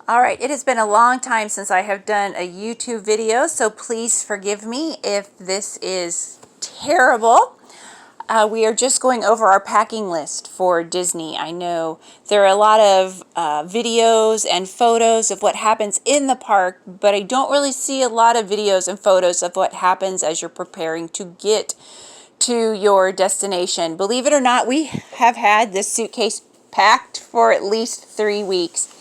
All right, it has been a long time since I have done a YouTube video, so please forgive me if this is terrible. We are just going over our packing list for Disney. I know there are a lot of videos and photos of what happens in the park, but I don't really see a lot of videos and photos of what happens as you're preparing to get to your destination. Believe it or not, we have had this suitcase packed for at least 3 weeks.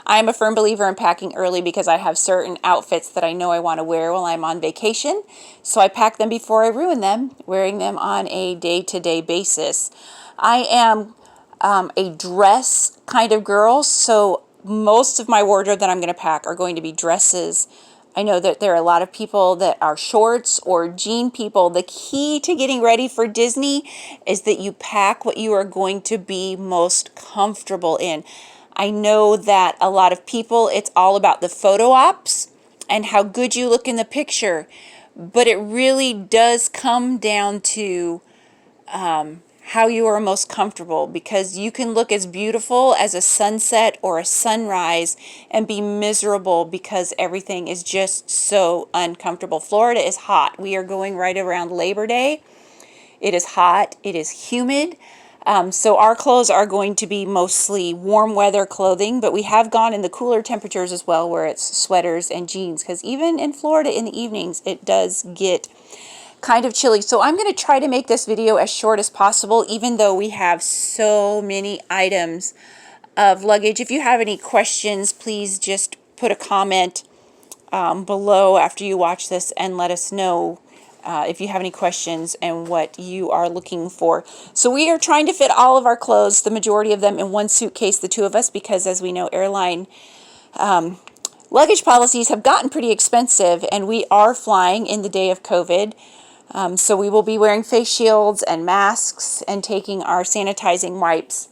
I'm a firm believer in packing early because I have certain outfits that I know I want to wear while I'm on vacation. So I pack them before I ruin them, wearing them on a day-to-day basis. I am a dress kind of girl, so most of my wardrobe that I'm going to pack are going to be dresses. I know that there are a lot of people that are shorts or jean people. The key to getting ready for Disney is that you pack what you are going to be most comfortable in. I know that a lot of people, it's all about the photo ops and how good you look in the picture, but it really does come down to how you are most comfortable, because you can look as beautiful as a sunset or a sunrise and be miserable because everything is just so uncomfortable. Florida is hot. We are going right around Labor Day. It is hot. It is humid. So our clothes are going to be mostly warm weather clothing, but we have gone in the cooler temperatures as well, where it's sweaters and jeans, because even in Florida in the evenings, it does get kind of chilly. So I'm going to try to make this video as short as possible, even though we have so many items of luggage. If you have any questions, please just put a comment below after you watch this and let us know if you have any questions and what you are looking for. So we are trying to fit all of our clothes, the majority of them, in one suitcase, the two of us, because as we know, airline luggage policies have gotten pretty expensive, and we are flying in the day of COVID. So we will be wearing face shields and masks and taking our sanitizing wipes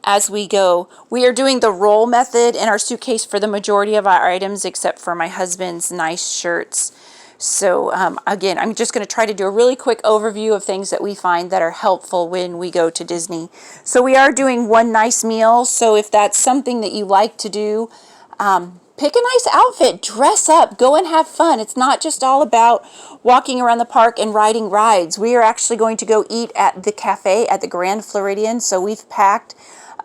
as we go. We are doing the roll method in our suitcase for the majority of our items, except for my husband's nice shirts. So again, I'm just going to try to do a really quick overview of things that we find that are helpful when we go to Disney. So we are doing one nice meal. So if that's something that you like to do, pick a nice outfit, dress up, go and have fun. It's not just all about walking around the park and riding rides. We are actually going to go eat at the cafe at the Grand Floridian. So we've packed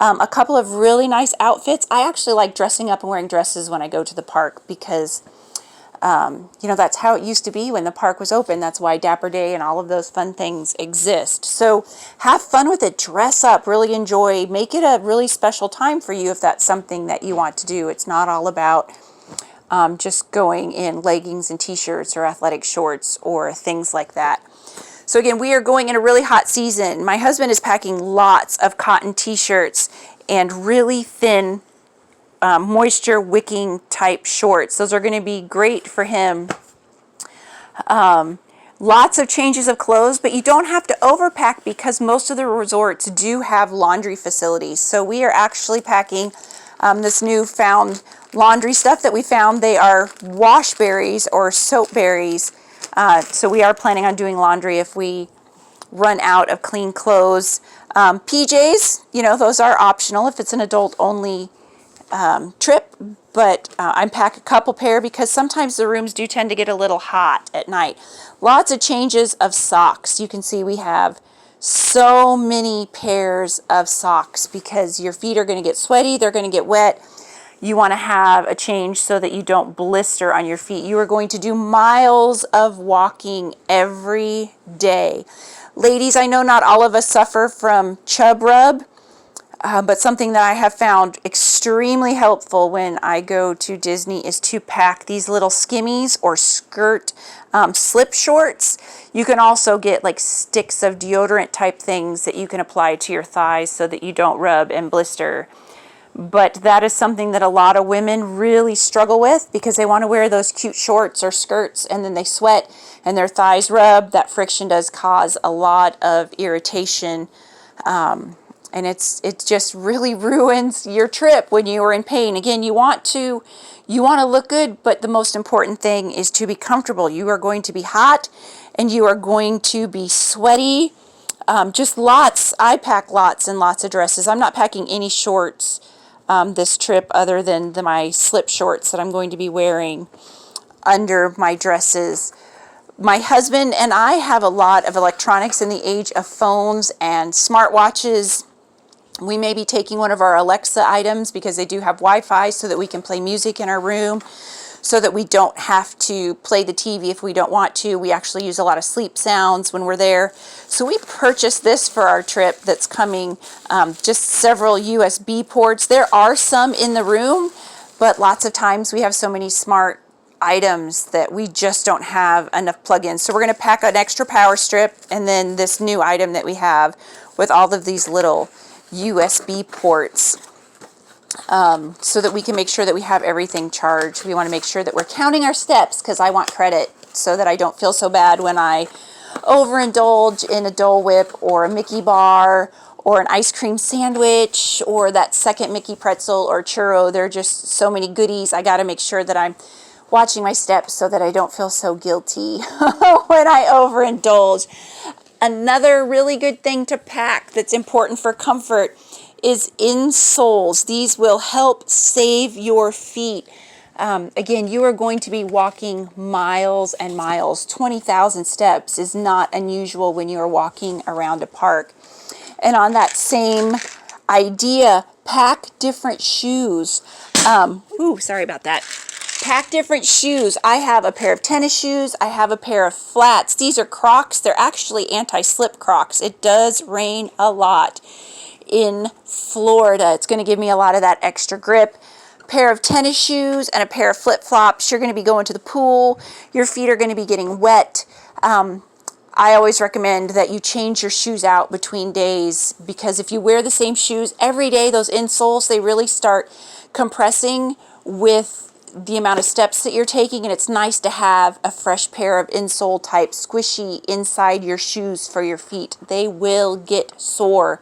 a couple of really nice outfits. I actually like dressing up and wearing dresses when I go to the park because that's how it used to be when the park was open. That's why Dapper Day and all of those fun things exist. So have fun with it, dress up, really enjoy, make it a really special time for you if that's something that you want to do. It's not all about just going in leggings and t-shirts or athletic shorts or things like that. So again, we are going in a really hot season. My husband is packing lots of cotton t-shirts and really thin moisture wicking type shorts. Those are going to be great for him. Lots of changes of clothes, but you don't have to overpack because most of the resorts do have laundry facilities. So we are actually packing this newfound laundry stuff that we found. They are washberries or soap berries. So we are planning on doing laundry if we run out of clean clothes. PJs, those are optional if it's an adult only trip, but I pack a couple pair because sometimes the rooms do tend to get a little hot at night. Lots of changes of socks. You can see we have so many pairs of socks because your feet are going to get sweaty, they're going to get wet. You want to have a change so that you don't blister on your feet. You are going to do miles of walking every day. Ladies, I know not all of us suffer from chub rub, but something that I have found extremely helpful when I go to Disney is to pack these little skimmies or skirt slip shorts. You can also get like sticks of deodorant type things that you can apply to your thighs so that you don't rub and blister. But that is something that a lot of women really struggle with because they want to wear those cute shorts or skirts and then they sweat and their thighs rub. That friction does cause a lot of irritation. And it just really ruins your trip when you are in pain. Again, you want to look good, but the most important thing is to be comfortable. You are going to be hot and you are going to be sweaty. Just lots. I pack lots and lots of dresses. I'm not packing any shorts this trip, other than my slip shorts that I'm going to be wearing under my dresses. My husband and I have a lot of electronics in the age of phones and smartwatches. We may be taking one of our Alexa items because they do have Wi-Fi, so that we can play music in our room, so that we don't have to play the TV if we don't want to. We actually use a lot of sleep sounds when we're there. So we purchased this for our trip that's coming, just several USB ports. There are some in the room, but lots of times we have so many smart items that we just don't have enough plug-ins. So we're going to pack an extra power strip, and then this new item that we have with all of these little USB ports, so that we can make sure that we have everything charged. We want to make sure that we're counting our steps, because I want credit so that I don't feel so bad when I overindulge in a Dole Whip or a Mickey bar or an ice cream sandwich or that second Mickey pretzel or churro. There are just so many goodies. I got to make sure that I'm watching my steps so that I don't feel so guilty when I overindulge. Another really good thing to pack that's important for comfort is insoles. These will help save your feet. Again, you are going to be walking miles and miles. 20,000 steps is not unusual when you are walking around a park. And on that same idea, pack different shoes. Sorry about that. Pack different shoes. I have a pair of tennis shoes. I have a pair of flats. These are Crocs. They're actually anti-slip Crocs. It does rain a lot in Florida. It's going to give me a lot of that extra grip. Pair of tennis shoes and a pair of flip-flops. You're going to be going to the pool. Your feet are going to be getting wet. I always recommend that you change your shoes out between days, because if you wear the same shoes every day, those insoles, they really start compressing with the amount of steps that you're taking, and it's nice to have a fresh pair of insole type squishy inside your shoes for your feet. They will get sore.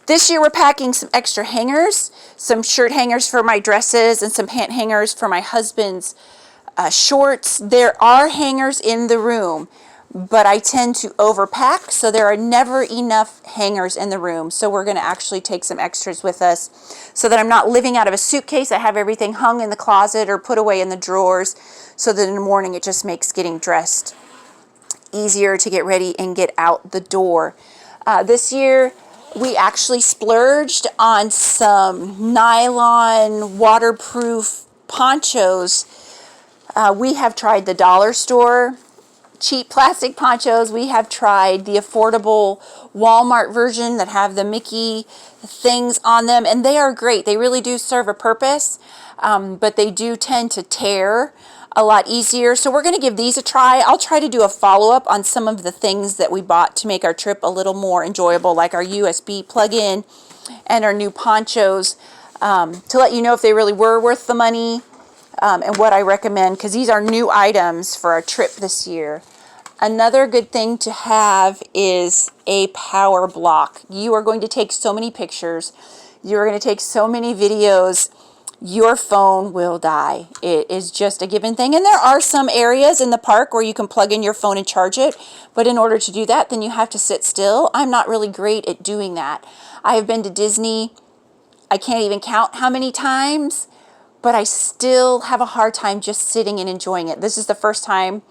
This year we're packing some extra hangers, some shirt hangers for my dresses and some pant hangers for my husband's shorts. There are hangers in the room, but I tend to overpack, so there are never enough hangers in the room. So we're going to actually take some extras with us so that I'm not living out of a suitcase. I have everything hung in the closet or put away in the drawers, so that in the morning it just makes getting dressed easier to get ready and get out the door. This year we actually splurged on some nylon waterproof ponchos. We have tried the dollar store cheap plastic ponchos. We have tried the affordable Walmart version that have the Mickey things on them, and they are great. They really do serve a purpose, but they do tend to tear a lot easier. So we're going to give these a try. I'll try to do a follow-up on some of the things that we bought to make our trip a little more enjoyable, like our USB plug-in and our new ponchos, to let you know if they really were worth the money. And what I recommend, because these are new items for our trip this year. Another good thing to have is a power block. You are going to take so many pictures. You are going to take so many videos. Your phone will die. It is just a given thing. And there are some areas in the park where you can plug in your phone and charge it. But in order to do that, then you have to sit still. I'm not really great at doing that. I have been to Disney. I can't even count how many times, but I still have a hard time just sitting and enjoying it. This is the first time,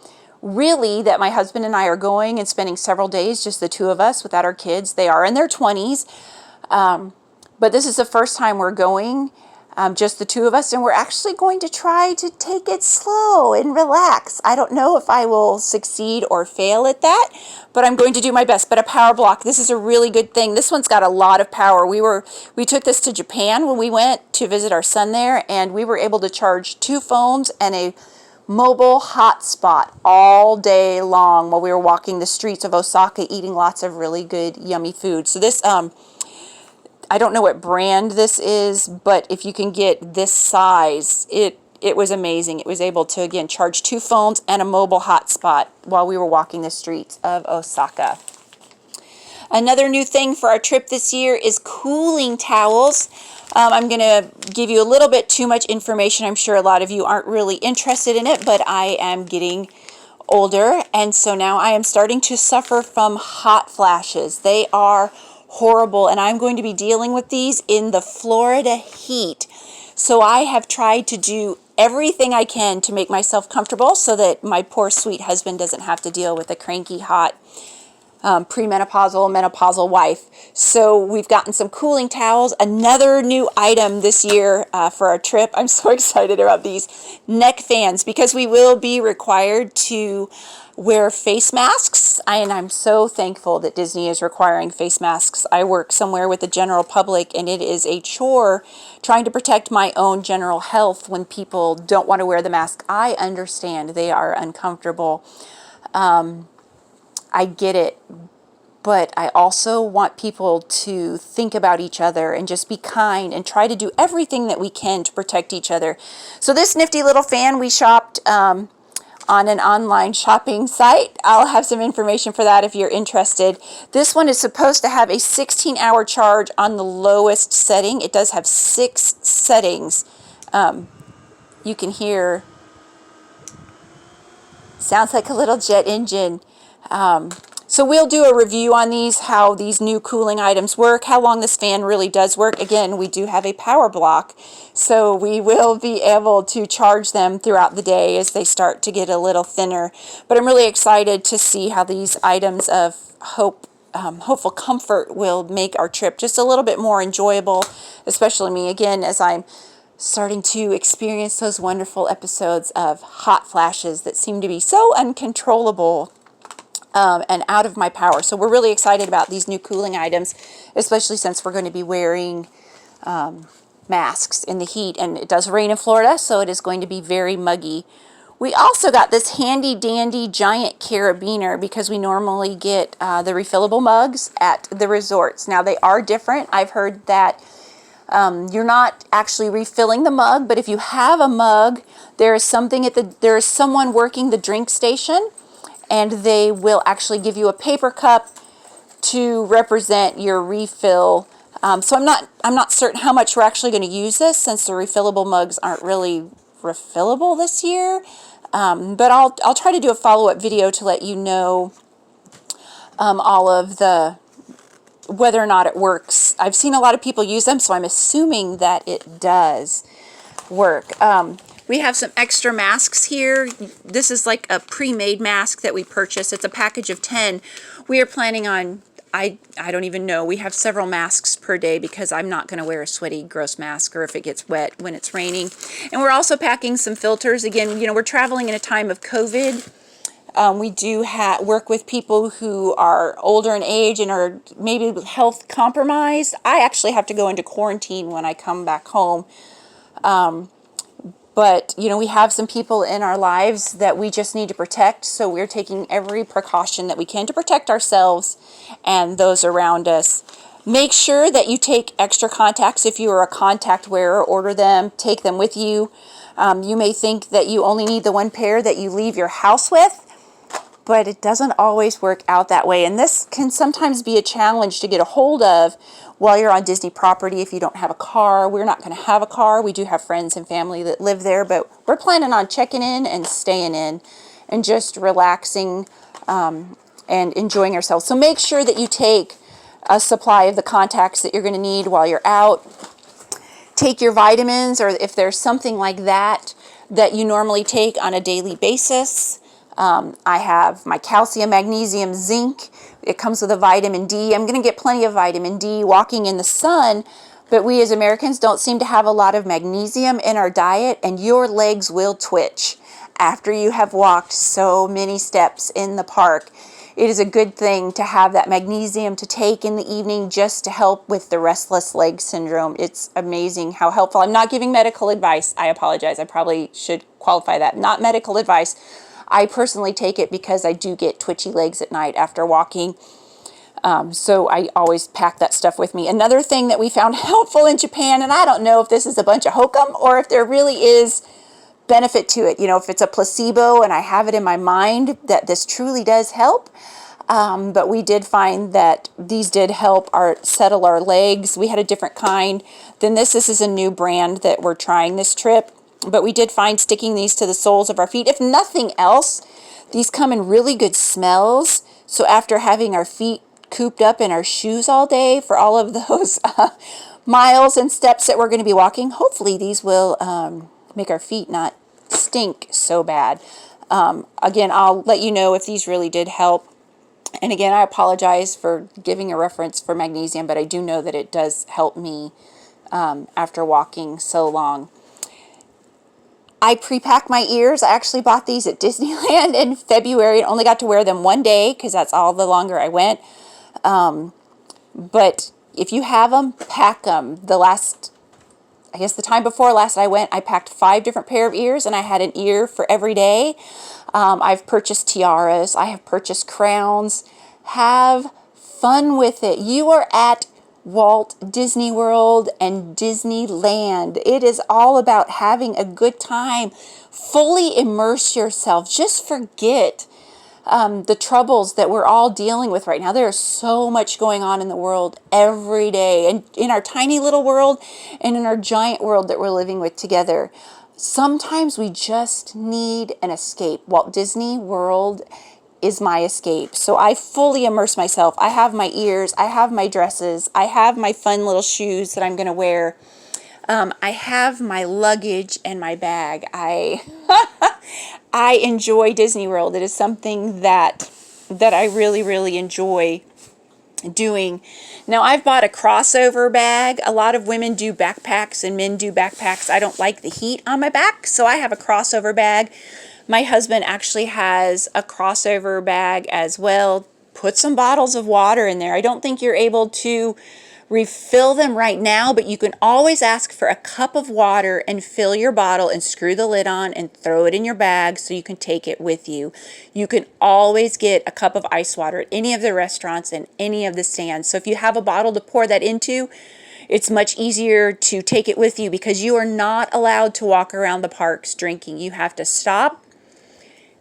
really, that my husband and I are going and spending several days, just the two of us without our kids. They are in their 20s, but this is the first time we're going, just the two of us, and we're actually going to try to take it slow and relax. I don't know if I will succeed or fail at that, but I'm going to do my best. But a power block, this is a really good thing. This one's got a lot of power. We took this to Japan when we went to visit our son there, and we were able to charge 2 phones and a mobile hotspot all day long while we were walking the streets of Osaka, eating lots of really good, yummy food. So this, I don't know what brand this is, but if you can get this size, it was amazing. It was able to, again, charge 2 phones and a mobile hotspot while we were walking the streets of Osaka. Another new thing for our trip this year is cooling towels. I'm going to give you a little bit too much information. I'm sure a lot of you aren't really interested in it, but I am getting older, and so now I am starting to suffer from hot flashes. They are horrible, and I'm going to be dealing with these in the Florida heat. So I have tried to do everything I can to make myself comfortable so that my poor sweet husband doesn't have to deal with a cranky, hot, premenopausal, menopausal wife. So we've gotten some cooling towels, another new item this year for our trip. I'm so excited about these neck fans because we will be required to wear face masks, and I'm so thankful that Disney is requiring face masks. I work somewhere with the general public, and it is a chore trying to protect my own general health when people don't want to wear the mask. I understand they are uncomfortable. I get it, but I also want people to think about each other and just be kind and try to do everything that we can to protect each other. So this nifty little fan we shopped on an online shopping site. I'll have some information for that if you're interested. This one is supposed to have a 16-hour charge on the lowest setting. It does have 6 settings. You can hear, sounds like a little jet engine. So we'll do a review on these, how these new cooling items work, how long this fan really does work. Again, we do have a power block, so we will be able to charge them throughout the day as they start to get a little thinner. But I'm really excited to see how these items of hopeful comfort will make our trip just a little bit more enjoyable, especially me, again, as I'm starting to experience those wonderful episodes of hot flashes that seem to be so uncontrollable and out of my power. So we're really excited about these new cooling items, especially since we're going to be wearing masks in the heat, and it does rain in Florida, so it is going to be very muggy. We also got this handy dandy giant carabiner because we normally get the refillable mugs at the resorts. Now they are different. I've heard that you're not actually refilling the mug, but if you have a mug, there is someone working the drink station, and they will actually give you a paper cup to represent your refill. So I'm not certain how much we're actually going to use this, since the refillable mugs aren't really refillable this year. But I'll try to do a follow-up video to let you know all of the whether or not it works. I've seen a lot of people use them, so I'm assuming that it does work. We have some extra masks here. This is like a pre-made mask that we purchased. It's a package of 10. We are planning on, I don't even know, we have several masks per day because I'm not going to wear a sweaty, gross mask, or if it gets wet when it's raining. And we're also packing some filters. Again, we're traveling in a time of COVID. We do work with people who are older in age and are maybe health compromised. I actually have to go into quarantine when I come back home. But, we have some people in our lives that we just need to protect, so we're taking every precaution that we can to protect ourselves and those around us. Make sure that you take extra contacts. If you are a contact wearer, order them, take them with you. You may think that you only need the one pair that you leave your house with, but it doesn't always work out that way. And this can sometimes be a challenge to get a hold of while you're on Disney property if you don't have a car. We're not going to have a car. We do have friends and family that live there, but we're planning on checking in and staying in and just relaxing and enjoying ourselves. So make sure that you take a supply of the contacts that you're going to need while you're out. Take your vitamins, or if there's something like that you normally take on a daily basis. I have my calcium, magnesium, zinc. It comes with a vitamin D. I'm going to get plenty of vitamin D walking in the sun, but we as Americans don't seem to have a lot of magnesium in our diet, and your legs will twitch after you have walked so many steps in the park. It is a good thing to have that magnesium to take in the evening just to help with the restless leg syndrome. It's amazing how helpful. I'm not giving medical advice. I apologize. I probably should qualify that. Not medical advice. I personally take it because I do get twitchy legs at night after walking. So I always pack that stuff with me. Another thing that we found helpful in Japan, and I don't know if this is a bunch of hokum or if there really is benefit to it. If it's a placebo and I have it in my mind that this truly does help. But we did find that these did help settle our legs. We had a different kind than this. This is a new brand that we're trying this trip. But we did find sticking these to the soles of our feet. If nothing else, these come in really good smells. So after having our feet cooped up in our shoes all day for all of those miles and steps that we're going to be walking. Hopefully these will make our feet not stink so bad. Again, I'll let you know if these really did help. And again, I apologize for giving a reference for magnesium, but I do know that it does help me after walking so long. I pre-packed my ears. I actually bought these at Disneyland in February and only got to wear them one day because that's all the longer I went. But if you have them, pack them. I guess the time before last I went, I packed 5 different pair of ears and I had an ear for every day. I've purchased tiaras. I have purchased crowns. Have fun with it. You are at Walt Disney World and Disneyland. It is all about having a good time. Fully immerse yourself. Just forget the troubles that we're all dealing with right now. There is so much going on in the world every day, and in our tiny little world and in our giant world that we're living with together. Sometimes we just need an escape. Walt Disney World is my escape. So I fully immerse myself. I have my ears, I have my dresses, I have my fun little shoes that I'm going to wear. I have my luggage and my bag. I enjoy Disney World. It is something that I really, really enjoy doing. Now, I've bought a crossover bag. A lot of women do backpacks and men do backpacks. I don't like the heat on my back, so I have a crossover bag. My husband actually has a crossover bag as well. Put some bottles of water in there. I don't think you're able to refill them right now, but you can always ask for a cup of water and fill your bottle and screw the lid on and throw it in your bag so you can take it with you. You can always get a cup of ice water at any of the restaurants and any of the stands. So if you have a bottle to pour that into, it's much easier to take it with you because you are not allowed to walk around the parks drinking. You have to stop,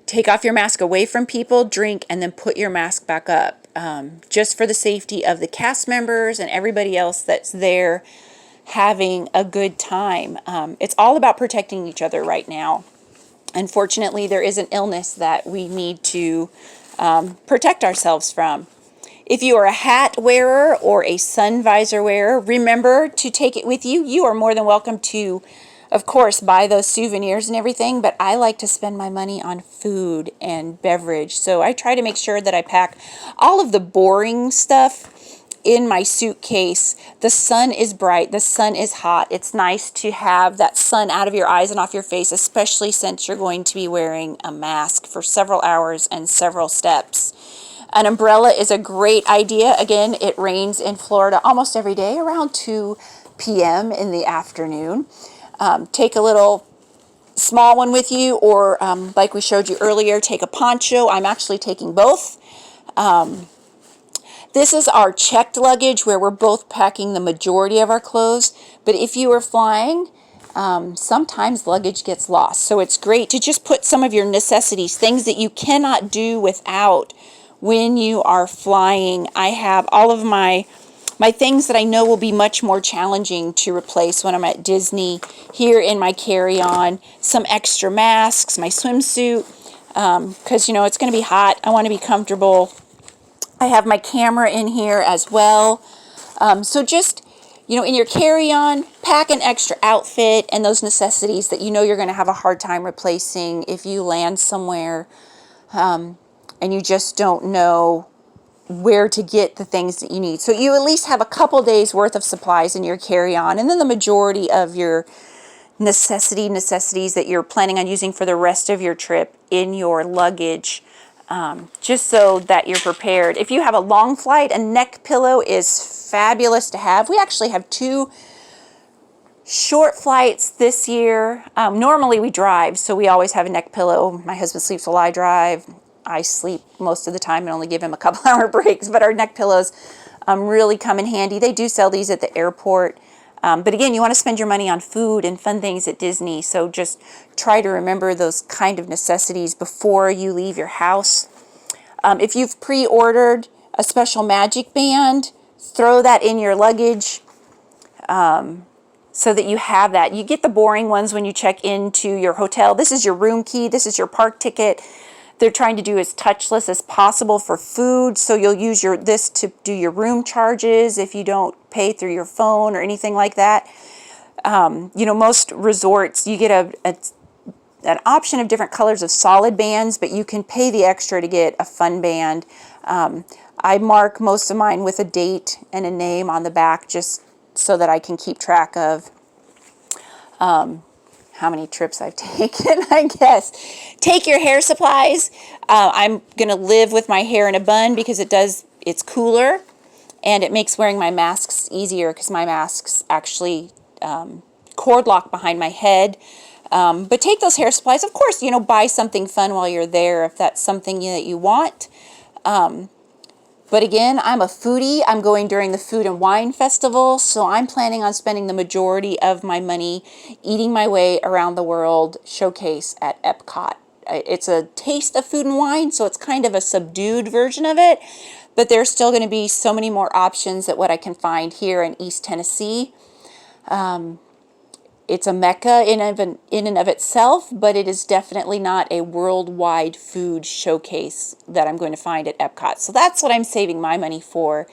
take off your mask away from people, drink, and then put your mask back up. Just for the safety of the cast members and everybody else that's there having a good time. It's all about protecting each other right now. Unfortunately, there is an illness that we need to protect ourselves from. If you are a hat wearer or a sun visor wearer, remember to take it with you. You are more than welcome to, of course, buy those souvenirs and everything, but I like to spend my money on food and beverage. So I try to make sure that I pack all of the boring stuff in my suitcase. The sun is bright. The sun is hot. It's nice to have that sun out of your eyes and off your face, especially since you're going to be wearing a mask for several hours and several steps. An umbrella is a great idea. Again, it rains in Florida almost every day around 2 p.m. in the afternoon. Take a little small one with you, or like we showed you earlier, take a poncho. I'm actually taking both. This is our checked luggage where we're both packing the majority of our clothes. But if you are flying, sometimes luggage gets lost. So it's great to just put some of your necessities, things that you cannot do without when you are flying. I have all of my things that I know will be much more challenging to replace when I'm at Disney here in my carry-on. Some extra masks, my swimsuit, because, you know, it's going to be hot. I want to be comfortable. I have my camera in here as well. So just, you know, in your carry-on, pack an extra outfit and those necessities that you know you're going to have a hard time replacing if you land somewhere and you just don't know where to get the things that you need. So you at least have a couple days worth of supplies in your carry-on, and then the majority of your necessities that you're planning on using for the rest of your trip in your luggage, just so that you're prepared. If you have a long flight, a neck pillow is fabulous to have. We actually have 2 short flights this year. Normally we drive, so we always have a neck pillow. My husband sleeps while I drive. I sleep most of the time and only give him a couple hour breaks, but our neck pillows really come in handy. They do sell these at the airport. But again, you want to spend your money on food and fun things at Disney, so just try to remember those kind of necessities before you leave your house. If you've pre-ordered a special magic band, throw that in your luggage so that you have that. You get the boring ones when you check into your hotel. This is your room key. This is your park ticket. they're trying to do as touchless as possible for food. So you'll use this to do your room charges if you don't pay through your phone or anything like that. You know, most resorts, you get an option of different colors of solid bands, but you can pay the extra to get a fun band. I mark most of mine with a date and a name on the back just so that I can keep track of how many trips I've taken, I guess. Take your hair supplies. I'm going to live with my hair in a bun because it's cooler, and it makes wearing my masks easier because my masks actually cord lock behind my head. But take those hair supplies. Of course, you know, buy something fun while you're there if that's something that you want. But again, I'm a foodie. I'm going during the Food and Wine Festival, so I'm planning on spending the majority of my money eating my way around the world showcase at Epcot. It's a taste of food and wine, so it's kind of a subdued version of it, but there's still going to be so many more options than what I can find here in East Tennessee. It's a mecca in and of itself, but it is definitely not a worldwide food showcase that I'm going to find at Epcot. So that's what I'm saving my money for.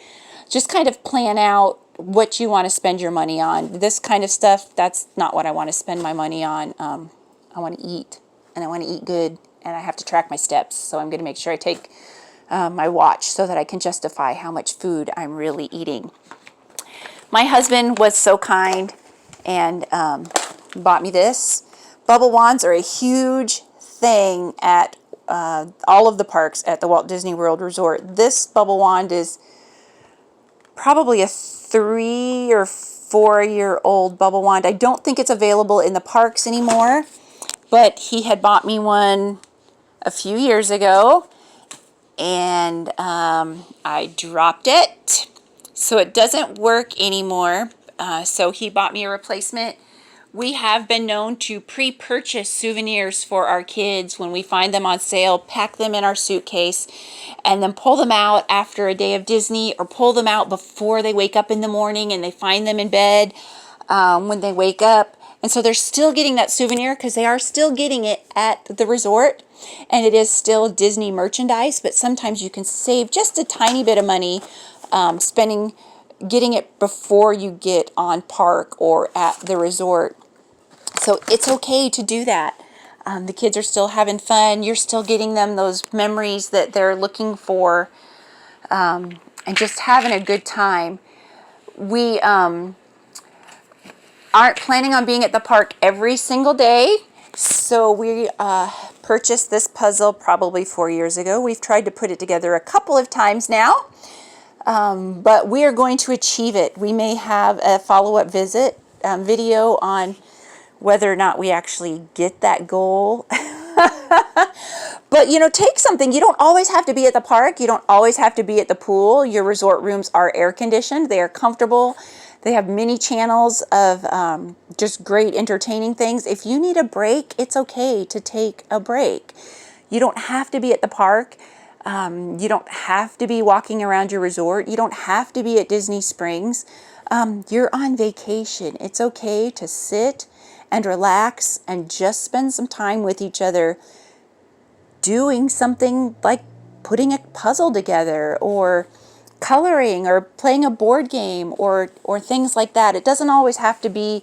Just kind of plan out what you want to spend your money on. This kind of stuff, that's not what I want to spend my money on. I want to eat, and I want to eat good, and I have to track my steps. So I'm going to make sure I take my watch so that I can justify how much food I'm really eating. My husband was so kind and bought me this. Bubble wands are a huge thing at all of the parks at the Walt Disney World Resort. This bubble wand is probably a 3 or 4 year old bubble wand. I don't think it's available in the parks anymore, but he had bought me one a few years ago, and I dropped it, so it doesn't work anymore. So he bought me a replacement. We have been known to pre-purchase souvenirs for our kids when we find them on sale, pack them in our suitcase, and then pull them out after a day of Disney, or pull them out before they wake up in the morning and they find them in bed when they wake up. And so they're still getting that souvenir because they are still getting it at the resort, and it is still Disney merchandise, but sometimes you can save just a tiny bit of money getting it before you get on park or at the resort. So it's okay to do that. The kids are still having fun. You're still getting them those memories that they're looking for, and just having a good time. We aren't planning on being at the park every single day, so we purchased this puzzle probably 4 years ago. We've tried to put it together a couple of times now. But we are going to achieve it. We may have a follow-up video on whether or not we actually get that goal. But, you know, take something. You don't always have to be at the park. You don't always have to be at the pool. Your resort rooms are air-conditioned. They are comfortable. They have many channels of just great entertaining things. If you need a break, it's okay to take a break. You don't have to be at the park. You don't have to be walking around your resort. You don't have to be at Disney Springs. You're on vacation. It's okay to sit and relax and just spend some time with each other doing something like putting a puzzle together or coloring or playing a board game or things like that. It doesn't always have to be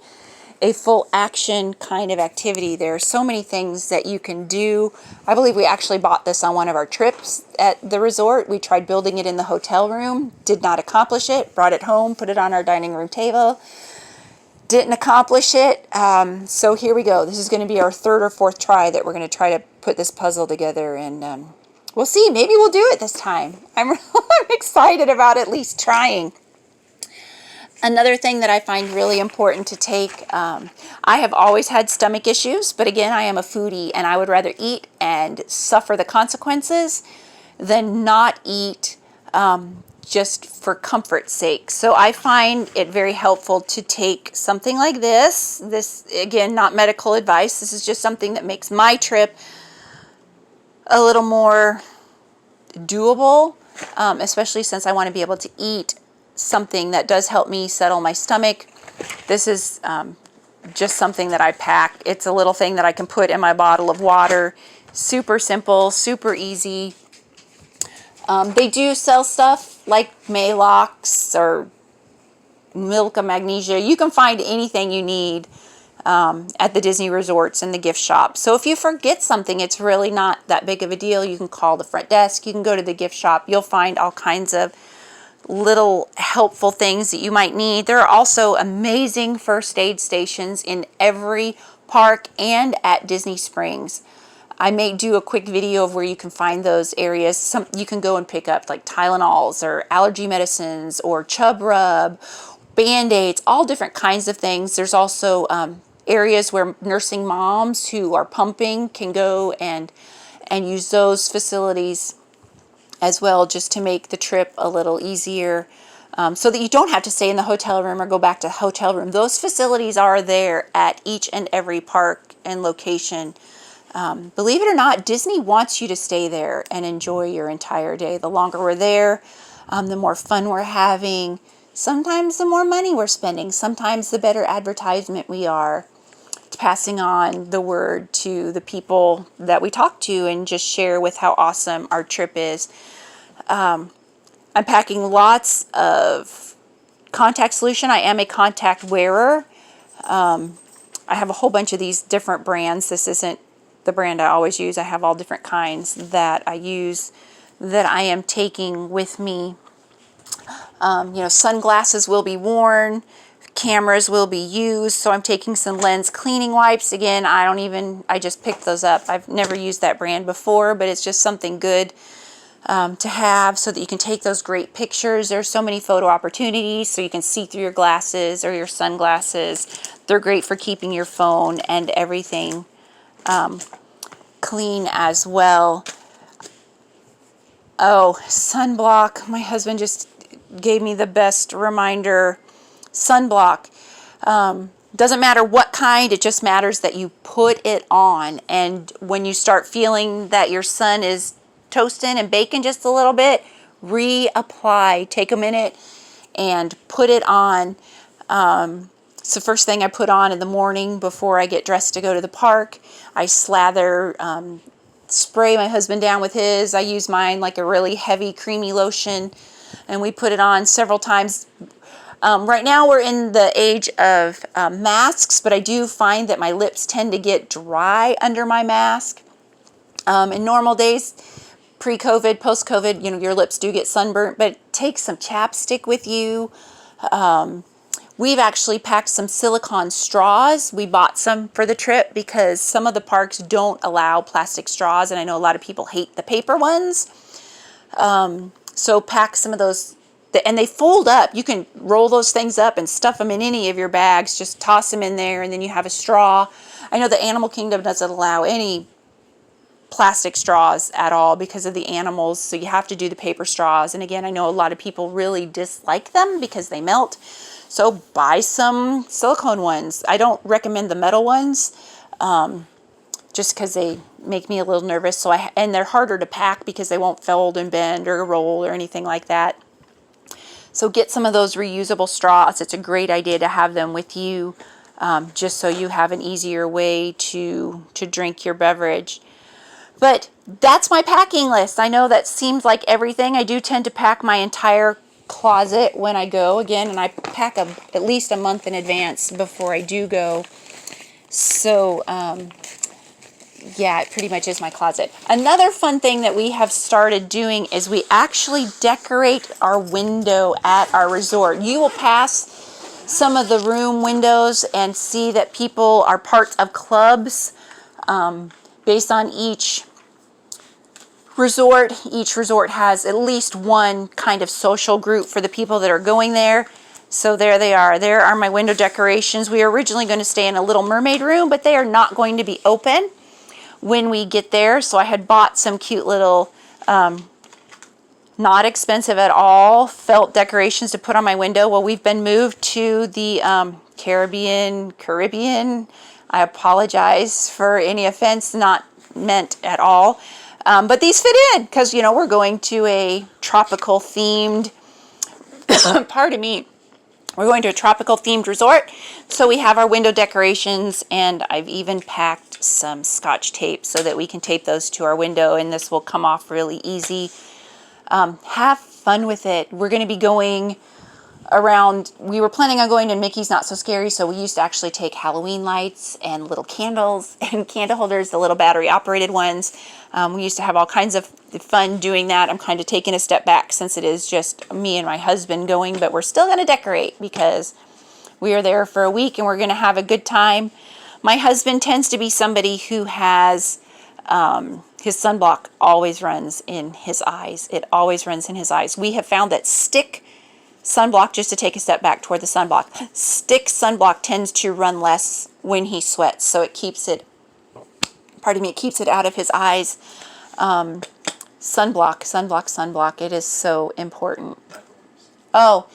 a full action kind of activity. There are so many things that you can do. I believe we actually bought this on one of our trips at the resort. We tried building it in the hotel room, did not accomplish it, brought it home, put it on our dining room table, didn't accomplish it. So here we go. This is going to be our 3rd or 4th try that we're going to try to put this puzzle together, and we'll see. Maybe we'll do it this time. I'm excited about at least trying. Another thing that I find really important to take, I have always had stomach issues, but again, I am a foodie, and I would rather eat and suffer the consequences than not eat just for comfort's sake. So I find it very helpful to take something like this. This, again, not medical advice. This is just something that makes my trip a little more doable, especially since I want to be able to eat something that does help me settle my stomach. This is just something that I pack. It's a little thing that I can put in my bottle of water Super simple, super easy. They do sell stuff like Maalox or milk of magnesia. You can find anything you need at the Disney resorts and the gift shop. So if you forget something, it's really not that big of a deal. You can call the front desk. You can go to the gift shop. You'll find all kinds of little helpful things that you might need. There are also amazing first aid stations in every park and at Disney Springs. I may do a quick video of where you can find those areas. You can go and pick up like Tylenols or allergy medicines or Chub Rub, Band-Aids, all different kinds of things. There's also areas where nursing moms who are pumping can go and use those facilities as well, just to make the trip a little easier, so that you don't have to stay in the hotel room or go back to the hotel room. Those facilities are there at each and every park and location. Believe it or not, Disney wants you to stay there and enjoy your entire day. The longer we're there, the more fun we're having. Sometimes the more money we're spending. Sometimes the better advertisement we are. Passing on the word to the people that we talk to and just share with how awesome our trip is. I'm packing lots of contact solution. I am a contact wearer. I have a whole bunch of these different brands. This isn't the brand I always use. I have all different kinds that I use that I am taking with me. Sunglasses will be worn. Cameras will be used, so I'm taking some lens cleaning wipes. Again, I just picked those up. I've never used that brand before, but it's just something good to have so that you can take those great pictures. There's so many photo opportunities, so you can see through your glasses or your sunglasses. They're great for keeping your phone and everything clean as well. Oh, sunblock. My husband just gave me the best reminder. Sunblock. Doesn't matter what kind, it just matters that you put it on. And when you start feeling that your sun is toasting and baking just a little bit, reapply. Take a minute and put it on. It's the first thing I put on in the morning before I get dressed to go to the park. I slather, spray my husband down with his. I use mine like a really heavy, creamy lotion, and we put it on several times. Right now we're in the age of masks, but I do find that my lips tend to get dry under my mask. In normal days, pre-COVID, post-COVID, your lips do get sunburnt, but take some chapstick with you. We've actually packed some silicone straws. We bought some for the trip because some of the parks don't allow plastic straws, and I know a lot of people hate the paper ones. So pack some of those. And they fold up. You can roll those things up and stuff them in any of your bags. Just toss them in there, and then you have a straw. I know the Animal Kingdom doesn't allow any plastic straws at all because of the animals, so you have to do the paper straws. And again, I know a lot of people really dislike them because they melt. So buy some silicone ones. I don't recommend the metal ones, just because they make me a little nervous. And they're harder to pack because they won't fold and bend or roll or anything like that. So get some of those reusable straws. It's a great idea to have them with you, just so you have an easier way to drink your beverage. But that's my packing list. I know that seems like everything. I do tend to pack my entire closet when I go again, and I pack at least a month in advance before I do go. So yeah, it pretty much is my closet. Another fun thing that we have started doing is we actually decorate our window at our resort. You will pass some of the room windows and see that people are parts of clubs based on each resort. Each resort has at least one kind of social group for the people that are going there. So there they are. There are my window decorations. We were originally going to stay in a Little Mermaid room, but they are not going to be open when we get there. So I had bought some cute little, not expensive at all, felt decorations to put on my window. Well, we've been moved to the Caribbean. I apologize for any offense not meant at all. But these fit in because, we're going to a tropical themed, pardon me, We're going to a tropical themed resort, so we have our window decorations, and I've even packed some Scotch tape so that we can tape those to our window, and this will come off really easy. Have fun with it. We're going to be going around, we were planning on going to Mickey's Not So Scary, so we used to actually take Halloween lights and little candles and candle holders, the little battery operated ones. We used to have all kinds of fun doing that. I'm kind of taking a step back since it is just me and my husband going, but we're still going to decorate because we are there for a week and we're going to have a good time. My husband tends to be somebody who has his sunblock always runs in his eyes. It always runs in his eyes. We have found that stick sunblock, just to take a step back toward the sunblock, stick sunblock tends to run less when he sweats, so it keeps it, pardon me, it keeps it out of his eyes. Sunblock, it is so important. Oh,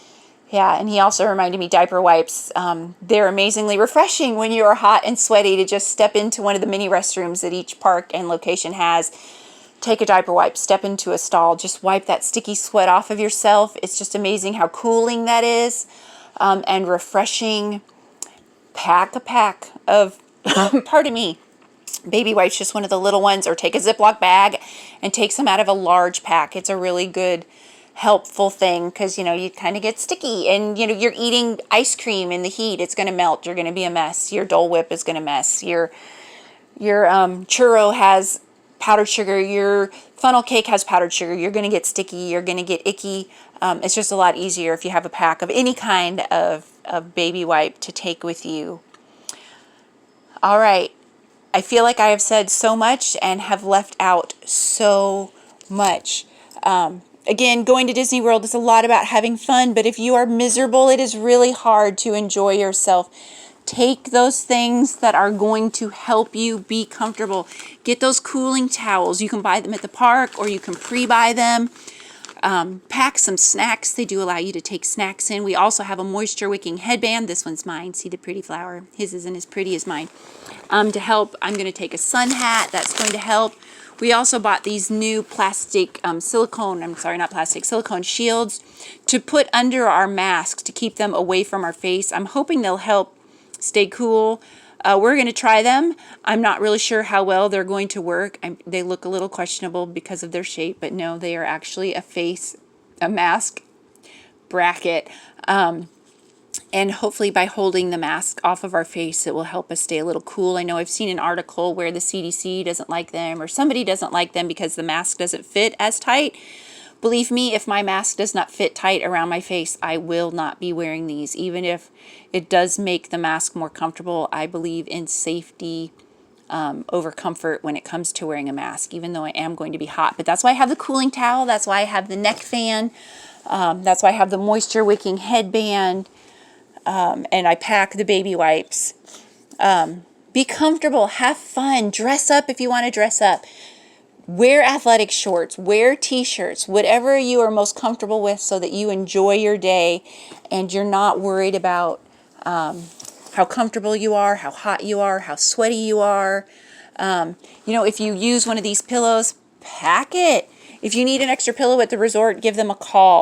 yeah, and he also reminded me diaper wipes. They're amazingly refreshing when you are hot and sweaty to just step into one of the mini restrooms that each park and location has. Take a diaper wipe, step into a stall, just wipe that sticky sweat off of yourself. It's just amazing how cooling that is and refreshing. Pack a pack of, pardon me, baby wipes, just one of the little ones, or take a Ziploc bag and take some out of a large pack. It's a really good, helpful thing because, you know, you kind of get sticky and, you know, you're eating ice cream in the heat. It's going to melt. You're going to be a mess. Your Dole Whip is going to mess. Your churro has powdered sugar, your funnel cake has powdered sugar, you're going to get sticky, you're going to get icky. It's just a lot easier if you have a pack of any kind of baby wipe to take with you. All right, I feel like I have said so much and have left out so much. Again, going to Disney World is a lot about having fun, but if you are miserable, it is really hard to enjoy yourself. Take those things that are going to help you be comfortable. Get those cooling towels. You can buy them at the park or you can pre-buy them. Pack some snacks. They do allow you to take snacks in. We also have a moisture wicking headband. This one's mine. See the pretty flower? His isn't as pretty as mine. To help, I'm going to take a sun hat. That's going to help. We also bought these new plastic silicone shields to put under our masks to keep them away from our face. I'm hoping they'll help stay cool. We're going to try them. I'm not really sure how well they're going to work. They look a little questionable because of their shape, but no, they are actually a mask bracket. And hopefully by holding the mask off of our face, it will help us stay a little cool. I know I've seen an article where the CDC doesn't like them or somebody doesn't like them because the mask doesn't fit as tight. Believe me, if my mask does not fit tight around my face, I will not be wearing these. Even if it does make the mask more comfortable, I believe in safety over comfort when it comes to wearing a mask, even though I am going to be hot. But that's why I have the cooling towel. That's why I have the neck fan. That's why I have the moisture wicking headband. And I pack the baby wipes. Be comfortable. Have fun. Dress up if you want to dress up. Wear athletic shorts, wear t-shirts, whatever you are most comfortable with so that you enjoy your day and you're not worried about how comfortable you are, how hot you are, how sweaty you are. You know, if you use one of these pillows, pack it. If you need an extra pillow at the resort, give them a call.